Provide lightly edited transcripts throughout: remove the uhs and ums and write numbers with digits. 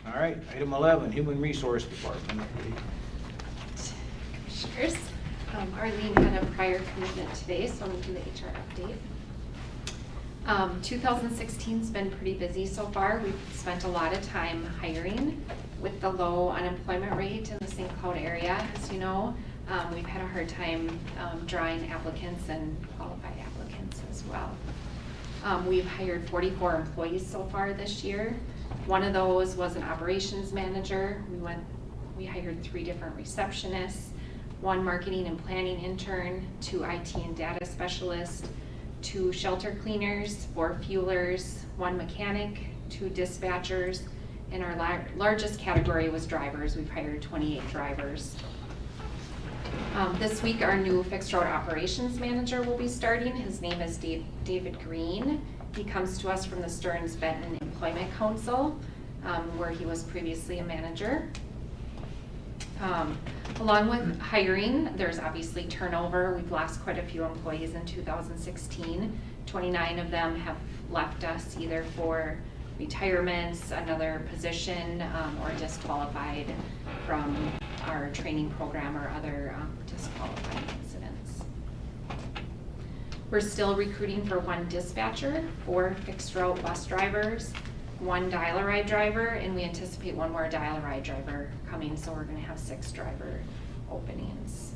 All right, item 11, Human Resource Department. Commissioners, Arlene had a prior commitment today, so I'm going to do the HR update. 2016's been pretty busy so far. We've spent a lot of time hiring with the low unemployment rate in the St. Cloud area. As you know, we've had a hard time drawing applicants and qualified applicants as well. We've hired 44 employees so far this year. One of those was an operations manager. We hired 3 different receptionists, 1 marketing and planning intern, 2 IT and data specialists, 2 shelter cleaners, 4 fuelers, 1 mechanic, 2 dispatchers, and our largest category was drivers. We've hired 28 drivers. This week our new fixed route operations manager will be starting. His name is David Green. He comes to us from the Stearns Benton Employment Council, where he was previously a manager. Along with hiring, there's obviously turnover. We've lost quite a few employees in 2016. 29 of them have left us either for retirements, another position, or disqualified from our training program or other disqualifying incidents. We're still recruiting for 1 dispatcher, 4 fixed route bus drivers, 1 dial-a-ride driver, and we anticipate 1 more dial-a-ride driver coming, so we're going to have 6 driver openings.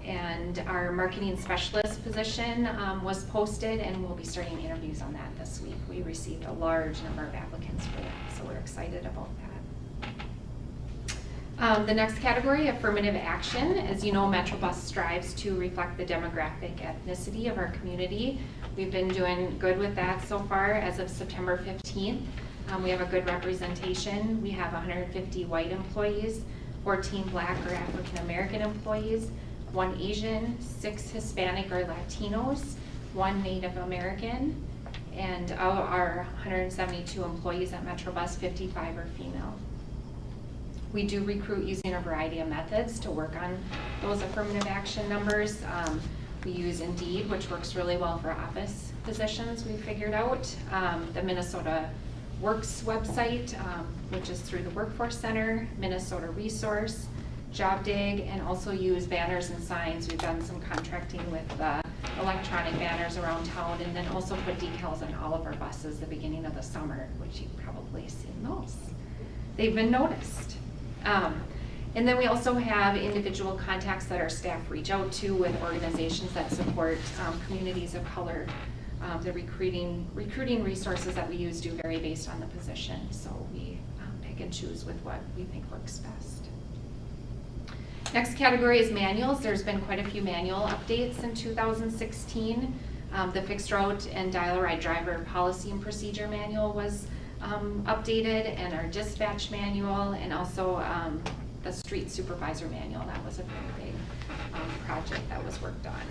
And our marketing specialist position was posted, and we'll be starting interviews on that this week. We received a large number of applicants for that, so we're excited about that. The next category, affirmative action. As you know, MetroBus strives to reflect the demographic ethnicity of our community. We've been doing good with that so far. As of September 15th, we have a good representation. We have 150 white employees, 14 Black or African American employees, 1 Asian, 6 Hispanic or Latinos, 1 Native American, and of our 172 employees at MetroBus, 55 are female. We do recruit using a variety of methods to work on those affirmative action numbers. We use Indeed, which works really well for office positions, we figured out. The Minnesota Works website, which is through the Workforce Center, Minnesota Resource, JobDig, and also use banners and signs. We've done some contracting with electronic banners around town, and then also put decals on all of our buses the beginning of the summer, which you've probably seen those. They've been noticed. And then we also have individual contacts that our staff reach out to with organizations that support communities of color. The recruiting resources that we use do vary based on the position, so we pick and choose with what we think works best. Next category is manuals. There's been quite a few manual updates in 2016. The fixed route and dial-a-ride driver policy and procedure manual was updated, and our dispatch manual, and also the street supervisor manual. That was a very big project that was worked on.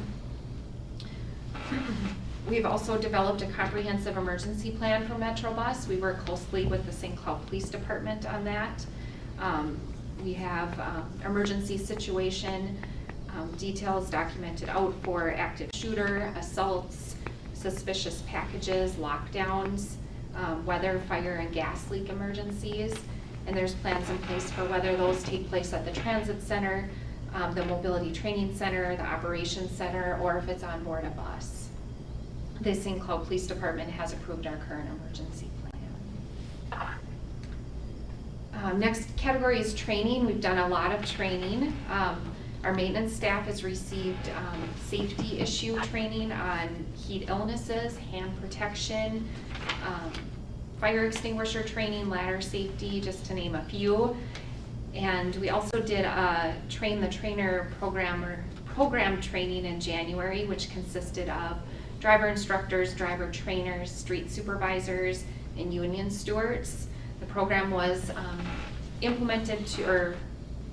We've also developed a comprehensive emergency plan for MetroBus. We work closely with the St. Cloud Police Department on that. We have emergency situation details documented out for active shooter, assaults, suspicious packages, lockdowns, weather, fire, and gas leak emergencies. And there's plans in place for whether those take place at the transit center, the mobility training center, the operations center, or if it's on board a bus. The St. Cloud Police Department has approved our current emergency plan. Next category is training. We've done a lot of training. Our maintenance staff has received safety issue training on heat illnesses, hand protection, fire extinguisher training, ladder safety, just to name a few. And we also did a train the trainer program training in January, which consisted of driver instructors, driver trainers, street supervisors, and union stewards. The program was implemented or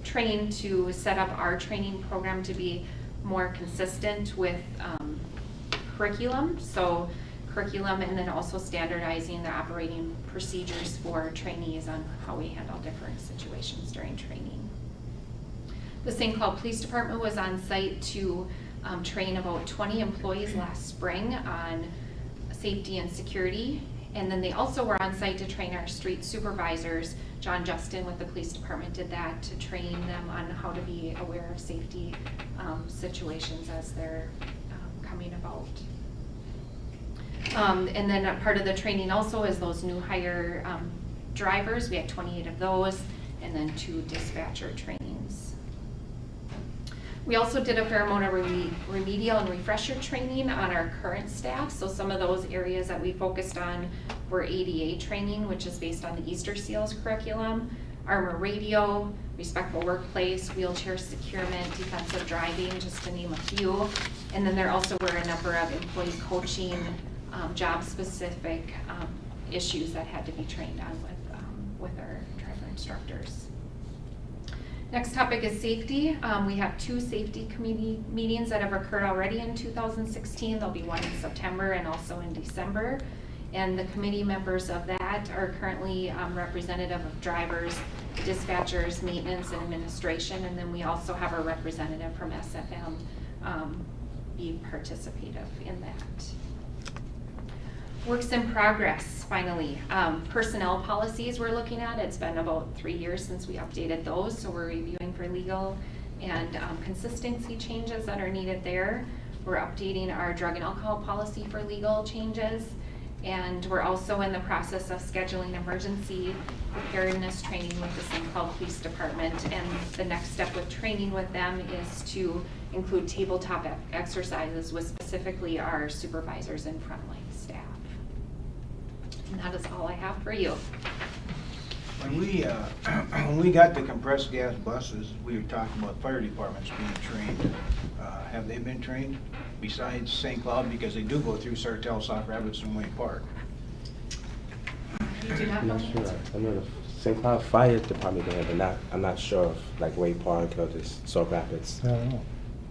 trained to set up our training program to be more consistent with curriculum. So curriculum, and then also standardizing the operating procedures for trainees on how we handle different situations during training. The St. Cloud Police Department was on site to train about 20 employees last spring on safety and security, And then they also were on site to train our street supervisors. John Justin with the police department did that to train them on how to be aware of safety situations as they're coming about. And then a part of the training also is those new hire drivers. We had 28 of those, and then 2 dispatcher trainings. We also did a fair amount of remedial and refresher training on our current staff. So some of those areas that we focused on were ADA training, which is based on the Easter Seals curriculum, armor radio, respectful workplace, wheelchair securement, defensive driving, just to name a few. And then there also were a number of employee coaching, job-specific issues that had to be trained on with our driver instructors. Next topic is safety. We have 2 safety committee meetings that have occurred already in 2016. There'll be one in September and also in December. And the committee members of that are currently representative of drivers, dispatchers, maintenance, and administration. And then we also have a representative from SFM be participative in that. Works in progress, finally. Personnel policies we're looking at. It's been about 3 years since we updated those, so we're reviewing for legal and consistency changes that are needed there. We're updating our drug and alcohol policy for legal changes, and we're also in the process of scheduling emergency preparedness training with the St. Cloud Police Department, and the next step with training with them is to include tabletop exercises with specifically our supervisors and frontline staff. And that is all I have for you. When we got the compressed gas buses, we were talking about fire departments being trained. Have they been trained besides St. Cloud? Because they do go through Sartell, Sauk Rapids, and Wayne Park. You do not I'm know not the sure. answer? I know the St. Cloud Fire Department there, but I'm not sure if like Wayne Park or just Sauk Rapids. I don't know.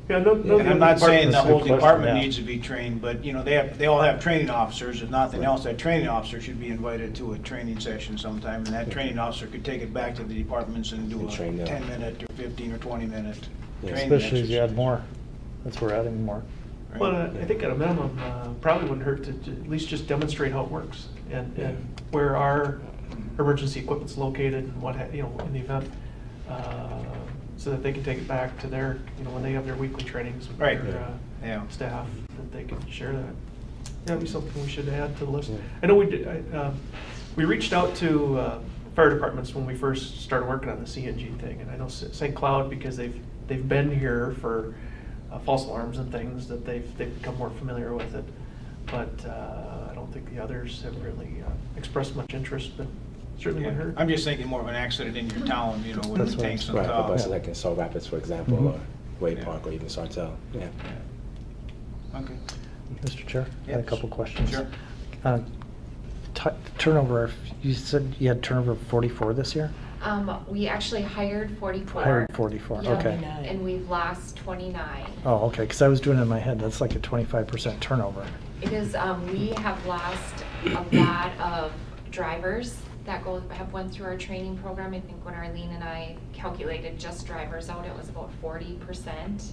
Yeah, no, And I'm not saying the That's a whole good question, department yeah. needs to be trained, but, you know, they all have training officers. If nothing else, that training officer should be invited to a training session sometime, and that training officer could take it back to the departments and do And a train them. 10-minute or 15 or 20-minute Yeah. training Especially as you add exercise. more. That's where we're adding more. Right? Well, I think at a minimum, probably wouldn't hurt to at least just demonstrate how it works and where our emergency equipment's located and what, in the event, so that they can take it back to their, when they have their weekly trainings with Right. their Yeah. staff, that they can share that. That'd be something we should add to the list. Yeah. I know we did, we reached out to fire departments when we first started working on the CNG thing, and I know St. Cloud, because they've been here for false alarms and things, that they've become more familiar with it. But I don't think the others have really expressed much interest, but certainly would Yeah. hurt. I'm just thinking more of an accident in your town, you know, with That's the what- tanks on Right, top. but like in Sauk Rapids, for example, Mhm. or Wayne Yeah. Park, or even Sartell. Yeah. Okay. Mr. Chair, I had a Yes. couple questions. Sure. Turnover, you said you had turnover of 44 this year? We actually hired 44. Hired 44, Yeah, okay. And we've lost 29. Oh, okay, because I was doing it in my head, that's like a 25% turnover. It is, we have lost a lot of drivers that have went through our training program. I think when Arlene and I calculated just drivers out, it was about 40%.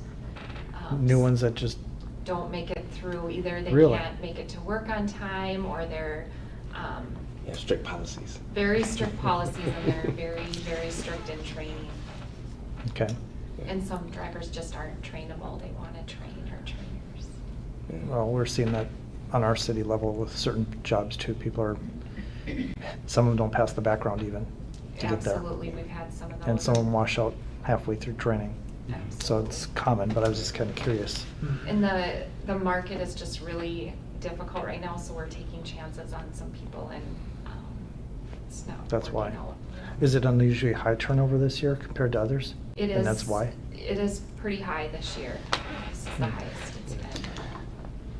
New ones that just, Don't make it through, either they Really? can't make it to work on time, or they're Yeah, strict policies. very strict policies, and they're very, very strict in training. okay. And some drivers just aren't trainable. They want to train our trainers. Yeah. Well, we're seeing that on our city level with certain jobs too. People are, some of them don't pass the background even to get there. Absolutely, we've had some of those. And some of them wash out halfway through training. So Absolutely. it's common, but I was just kind of curious. And the market is just really difficult right now, so we're taking chances on some people, and it's not That's why. working out. Is it unusually high turnover this year compared to others? It is. And that's why? It is pretty high this year. This is the highest it's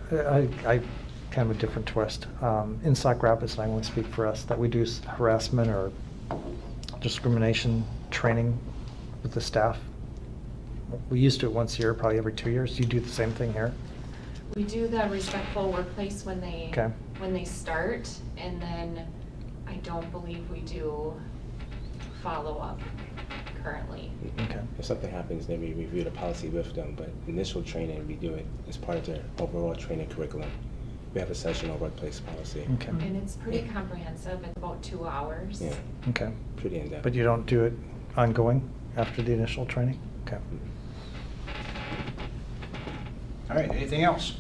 been. I kind of a different twist. In Sauk Rapids, and I won't speak for us, that we do harassment or discrimination training with the staff. We used to do it once a year, probably every 2 years. Do you do the same thing here? We do the respectful workplace when Okay. they start, and then I don't believe we do follow-up currently. Okay. If something happens, then we review the policy with them, but initial training, we do it as part of their overall training curriculum. we have a session on workplace policy. Okay. And it's pretty comprehensive, it's about 2 hours. Yeah, Okay. pretty in-depth. But you don't do it ongoing after the initial training? Okay. All right, anything else?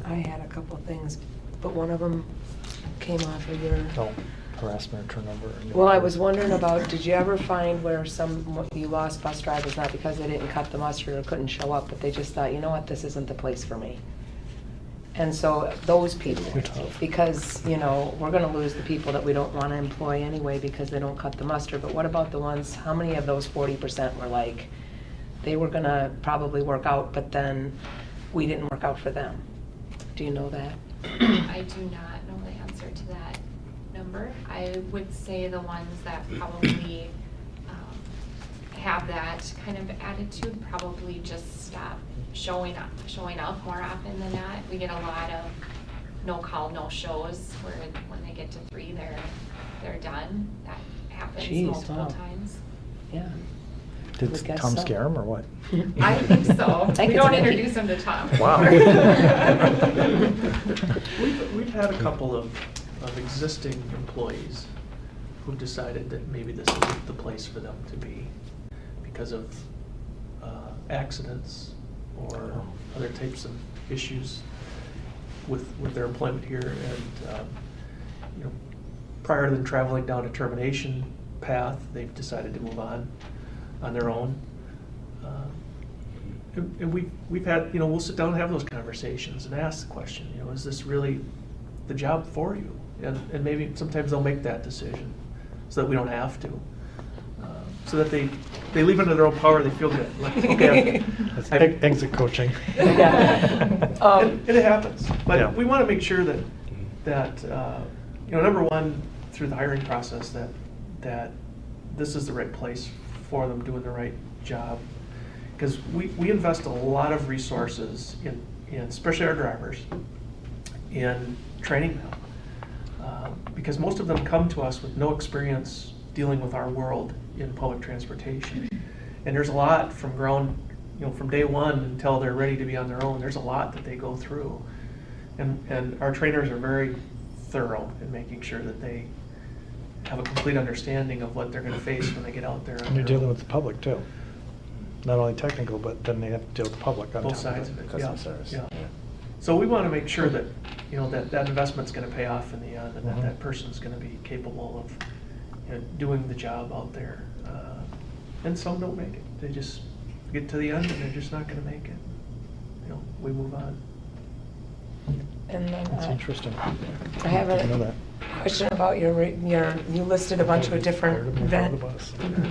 I had a couple of things, but one of them came off of your... Oh, harassment or turnover. Well, I was wondering about, did you ever find where you lost bus drivers, not because they didn't cut the mustard or couldn't show up, but they just thought, you know what, this isn't the place for me? And so those people, You're tough. because, you know, we're gonna lose the people that we don't wanna employ anyway because they don't cut the mustard, but what about the ones, how many of those 40% were like, they were gonna probably work out, but then we didn't work out for them? Do you know that? I do not know the answer to that number. I would say the ones that probably have that kind of attitude probably just stop showing up more often than not. We get a lot of no call, no shows where when they get to 3, they're done. That happens Jeez, multiple wow. times. Yeah. Did would guess Tom so. scare him or what? I think so. I We think don't it's- introduce them to Tom. Wow. We've had a couple of existing employees who decided that maybe this isn't the place for them to be because of accidents or other types of issues with their employment here. And you know, prior to them traveling down a termination path, they've decided to move on their own. And we've had, you know, we'll sit down and have those conversations and ask the question, you know, is this really the job for you? And maybe sometimes they'll make that decision so that we don't have to. So that they leave under their own power, they feel good. Like, okay, That's I- exit coaching. Yeah. and it happens. Yeah. But we want to make sure that you know, number one, through the hiring process, that this is the right place for them doing the right job. Because we invest a lot of resources in especially our drivers, in training them. Because most of them come to us with no experience dealing with our world in public transportation. And there's a lot from ground, you know, from day one until they're ready to be on their own, there's a lot that they go through. And our trainers are very thorough in making sure that they have a complete understanding of what they're gonna face when they get out there. on And you're their dealing own. with the public too. Not only technical, but then they have to deal with the public on Both top sides of it, customer yeah, service. yeah. So we want to make sure that, you know, that investment's going to pay off in the end, and Mhm. that person's going to be capable of, you know, doing the job out there. And some don't make it. They just get to the end and they're just not going to make it. You know, we move on. And then That's interesting. I have Didn't know a that. question about you listed a bunch of different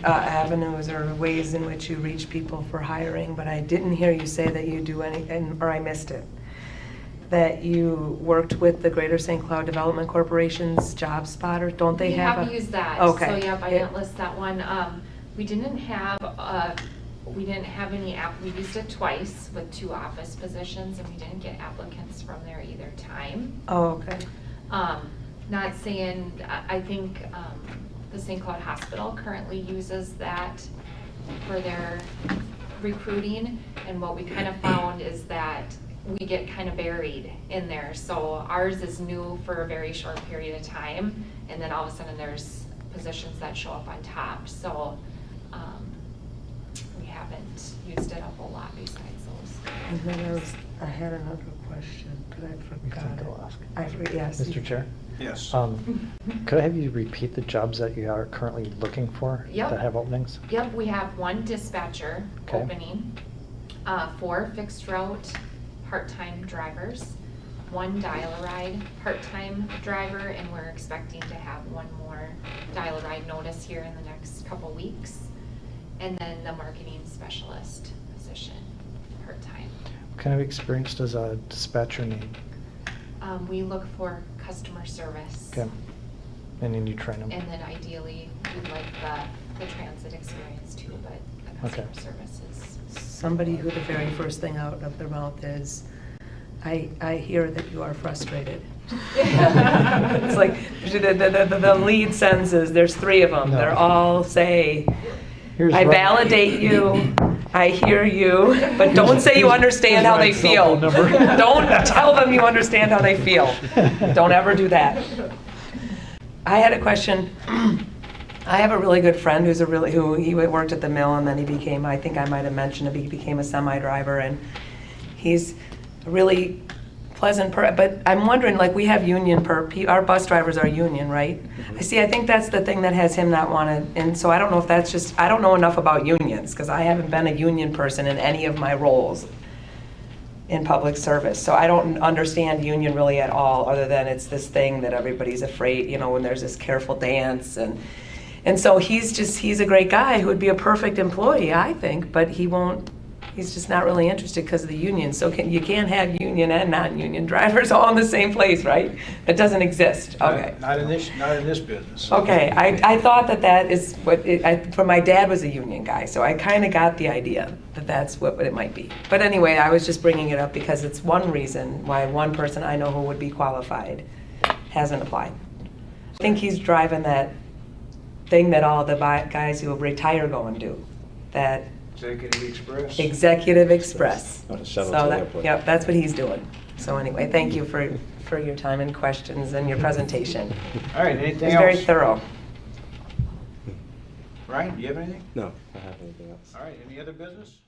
avenues or ways in which you reach people for hiring, but I didn't hear you say that you do anything, or I missed it, that you worked with the Greater St. Cloud Development Corporation's Job Spotter. Don't they We have have a? used that. Okay. So, yep, I Yeah. didn't list that one. We didn't have any we used it twice with 2 office positions, and we didn't get applicants from there either time. Oh, okay. Not saying, I think the St. Cloud Hospital currently uses that for their recruiting, and what we kind of found is that we get kind of buried in there. So ours is new for a very short period of time, and then all of a sudden there's positions that show up on top. So we haven't used it a whole lot besides those. And then I had another question, but I You forgot think it. I'll ask? Yes. Mr. Chair? Yes. Could I have you repeat the jobs that you are currently looking for? Yep. That have openings? Yep, we have 1 dispatcher Okay. opening, 4 fixed route part-time drivers, 1 dial-a-ride part-time driver, and we're expecting to have 1 more dial-a-ride notice here in the next couple weeks. And then the marketing specialist position, part-time. What kind of experience does a dispatcher need? We look for customer service. Okay. And then you train them? And then ideally, we'd like the transit experience too, but the Okay. customer service is. Somebody who the very first thing out of their mouth is, I hear that you are frustrated. It's like, the lead sentences, there's 3 of them. No. They're all say, Here's I Ron. validate you, I hear you, but don't say you understand how they His feel. cell phone number. Don't tell them you understand how they feel. Don't ever do that. I had a question. I have a really good friend who he worked at the mill and then he became, I think I might have mentioned it, he became a semi-driver, and he's a really pleasant but I'm wondering, like, we have union our bus drivers are union, right? I think that's the thing that has him not want to, and so I don't know if that's just, I don't know enough about unions because I haven't been a union person in any of my roles in public service. So I don't understand union really at all, other than it's this thing that everybody's afraid, you know, when there's this careful dance, and so he's a great guy who would be a perfect employee, I think, but he's just not really interested because of the union. So you can't have union and non-union drivers all in the same place, right? That doesn't exist. Okay. Not in this business. Okay, I thought that is what, for my dad was a union guy, so I kind of got the idea that that's what it might be. But anyway, I was just bringing it up because it's one reason why one person I know who would be qualified hasn't applied. I think he's driving that thing that all the guys who retire go and do, that Executive Express. Executive Express. Oh, the shuttle So to the that, airport. yep, that's what he's doing. So anyway, thank you for your time and questions and your presentation. All right, It anything was else? very thorough. Ryan, do you have anything? No, I don't have anything else. All right, any other business?